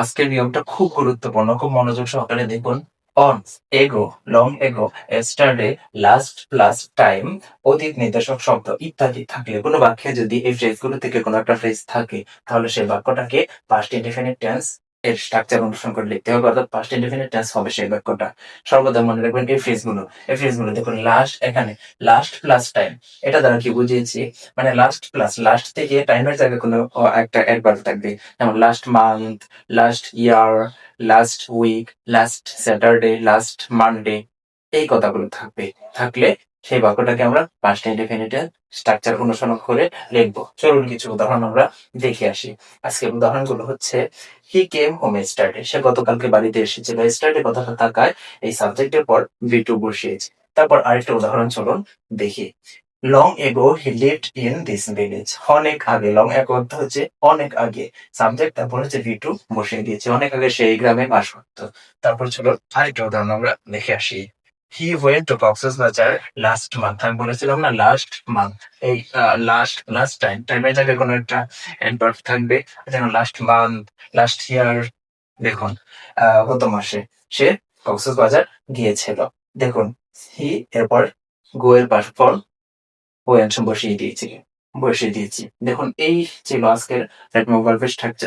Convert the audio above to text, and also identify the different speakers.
Speaker 1: আজকের নিয়মটা খুব গুরুত্বপূর্ণ, খুব মনোযোগ সহকারে দেখুন। অন, এগো, long ago, yesterday, last plus time, অতীত নির্দেশক শব্দ ইত্যাদি থাকলে কোনো বাক্যে যদি এই ফ্রেজগুলো থেকে কোনো একটা ফ্রেজ থাকে, তাহলে সেই বাক্যটাকে পাস্ট ইনডেফিনিট টেন্স এর স্ট্রাকচার অনুসরণ করে লিখতে হবে, অর্থাৎ পাস্ট ইনডেফিনিট টেন্স হবে সেই বাক্যটা। সর্বদা মনে রাখবেন এই ফ্রেজগুলো দেখুন, লাস্ট, এখানে লাস্ট প্লাস টাইম, এটা দ্বারা কি বুঝিয়েছি, মানে লাস্ট প্লাস লাস্ট থেকে টাইমের জায়গায় কোনো একটা অ্যাডভার্ব থাকবে, যেমন last month, last year, last week, last Saturday, last Monday, এই কথাগুলো থাকবে। থাকলে সেই বাক্যটাকে আমরা পাস্ট ইনডেফিনিটের স্ট্রাকচার অনুসরণ করে লিখবো। চলুন কিছু উদাহরণ আমরা দেখে আসি। আজকের উদাহরণগুলো হচ্ছে, হি কেম হোম yesterday, সে গতকালকে বাড়িতে এসেছিল। yesterday কথাটা থাকায় এই সাবজেক্টের পর ভি টু বসিয়েছি। তারপর আরেকটা উদাহরণ চলুন দেখি। Long ago he lived in this village, অনেক আগে, লং এগো অর্থ হচ্ছে অনেক আগে, সাবজেক্ট তারপর হচ্ছে ভি টু বসিয়ে দিয়েছি, অনেক আগে সেই গ্রামে বাস করতো। তারপর চলো আরেকটা উদাহরণ আমরা দেখে আসি। হি ওয়েন্ট টু কক্সেস বাজার লাস্ট মান্থ, আমি বলেছিলাম না লাস্ট মান্থ, এই লাস্ট লাস্ট টাইম, টাইমের জায়গায় কোনো একটা অ্যাডভার্ব থাকবে, যেন লাস্ট মান্থ, লাস্ট ইয়ার। দেখুন, গত মাসে সে কক্সেস বাজার গিয়েছিল। দেখুন, হি এরপর গো এর পাশ ফল বসিয়ে দিয়েছি। দেখুন, এই ছিল আজকের রেড মোবাইল স্ট্রাকচার।